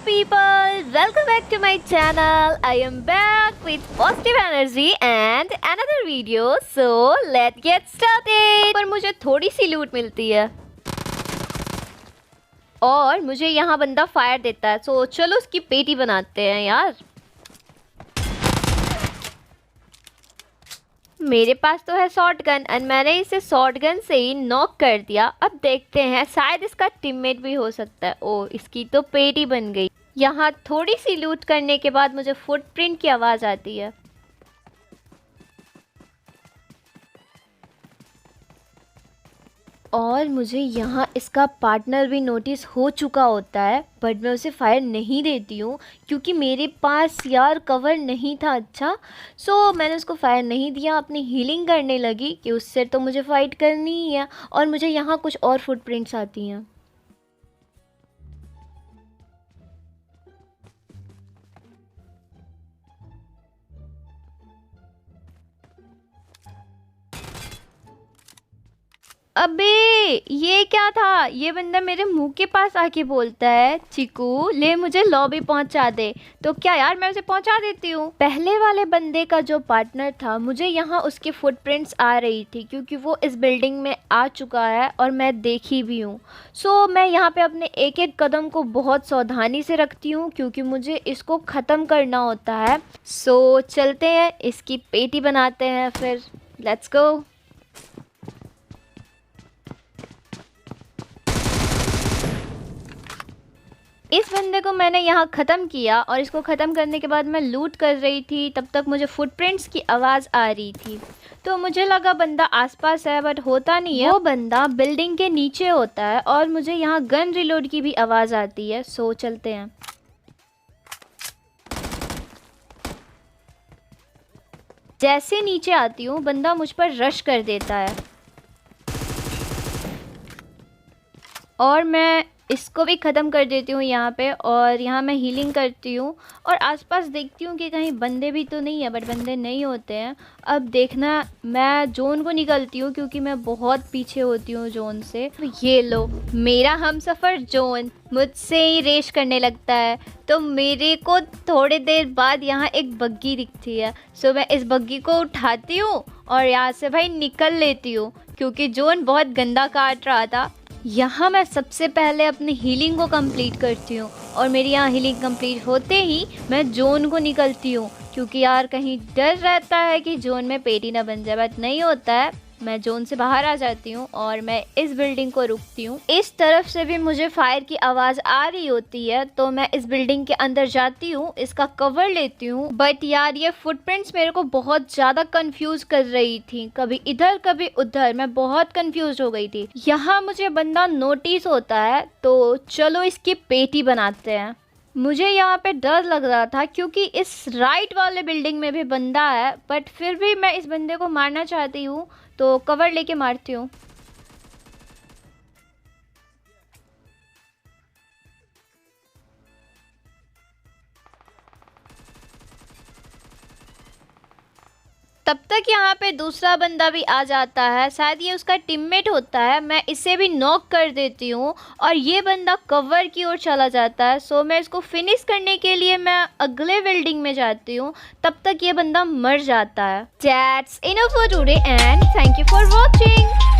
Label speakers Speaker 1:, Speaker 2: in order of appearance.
Speaker 1: people, welcome back to my channel. I am back with positive energy and another video. So let's get started. पर मुझे थोड़ी सी लूट मिलती है और मुझे यहाँ बंदा फायर देता है। सो चलो उसकी पेटी बनाते हैं यार। मेरे पास तो है शॉट गन और मैंने इसे शॉट गन से ही नॉक कर दिया। अब देखते हैं, शायद इसका टीममेट भी हो सकता है। ओ, इसकी तो पेटी बन गई। यहाँ थोड़ी सी लूट करने के बाद मुझे फुटप्रिंट की आवाज़ आती है। और मुझे यहाँ इसका पार्टनर भी नोटिस हो चुका होता है, बट मैं उसे फायर नहीं देती हूँ क्योंकि मेरे पास यार कवर नहीं था अच्छा। सो मैंने उसको फायर नहीं दिया, अपनी हीलिंग करने लगी कि उससे तो मुझे फाइट करनी ही है। और मुझे यहाँ कुछ और फुटप्रिंट्स आती हैं। अबे ये क्या था? ये बंदा मेरे मुंह के पास आके बोलता है चिकू ले मुझे लॉबी पहुंचा दे। तो क्या यार मैं उसे पहुंचा देती हूँ। पहले वाले बंदे का जो पार्टनर था, मुझे यहाँ उसकी फुटप्रिंट्स आ रही थी क्योंकि वो इस बिल्डिंग में आ चुका है और मैं देखी भी हूँ। सो मैं यहाँ पे अपने एक एक कदम को बहुत सावधानी से रखती हूँ क्योंकि मुझे इसको ख़त्म करना होता है। सो चलते हैं, इसकी पेटी बनाते हैं फिर। Let's go. इस बंदे को मैंने यहाँ ख़त्म किया और इसको ख़त्म करने के बाद मैं लूट कर रही थी। तब तक मुझे फुटप्रिंट्स की आवाज़ आ रही थी, तो मुझे लगा बंदा आसपास है, बट होता नहीं है। वो बंदा बिल्डिंग के नीचे होता है और मुझे यहाँ गन रिलोड की भी आवाज़ आती है। सो चलते हैं। जैसे नीचे आती हूँ बंदा मुझ पर रश कर देता है और मैं इसको भी ख़त्म कर देती हूँ यहाँ पे। और यहाँ मैं हीलिंग करती हूँ और आसपास देखती हूँ कि कहीं बंदे भी तो नहीं है, बट बंदे नहीं होते हैं। अब देखना, मैं जोन को निकलती हूँ क्योंकि मैं बहुत पीछे होती हूँ जोन से। तो ये लो, मेरा हमसफ़र जोन मुझसे ही रेस करने लगता है। तो मेरे को थोड़ी देर बाद यहाँ एक बग्गी दिखती है। सो मैं इस बग्गी को उठाती हूँ और यहाँ से भाई निकल लेती हूँ क्योंकि जोन बहुत गंदा काट रहा था। यहाँ मैं सबसे पहले अपनी हीलिंग को कंप्लीट करती हूँ और मेरी यहाँ हीलिंग कंप्लीट होते ही मैं जोन को निकलती हूँ क्योंकि यार कहीं डर रहता है कि जोन में पेटी ना बन जाए, बट नहीं होता है। मैं जोन से बाहर आ जाती हूँ और मैं इस बिल्डिंग को रुकती हूँ। इस तरफ से भी मुझे फायर की आवाज़ आ रही होती है, तो मैं इस बिल्डिंग के अंदर जाती हूँ, इसका कवर लेती हूँ। बट यार ये फुटप्रिंट्स मेरे को बहुत ज़्यादा कंफ्यूज कर रही थी, कभी इधर कभी उधर, मैं बहुत कंफ्यूज हो गई थी। यहाँ मुझे बंदा नोटिस होता है, तो चलो इसकी पेटी बनाते हैं। मुझे यहाँ पे डर लग रहा था क्योंकि इस राइट वाले बिल्डिंग में भी बंदा है, बट फिर भी मैं इस बंदे को मारना चाहती हूँ, तो कवर लेके मारती हूँ। तब तक यहाँ पे दूसरा बंदा भी आ जाता है, शायद ये उसका टीममेट होता है। मैं इसे भी नॉक कर देती हूँ और ये बंदा कवर की ओर चला जाता है। सो मैं इसको फिनिश करने के लिए मैं अगले बिल्डिंग में जाती हूँ, तब तक ये बंदा मर जाता है। That's enough for today and thank you for watching.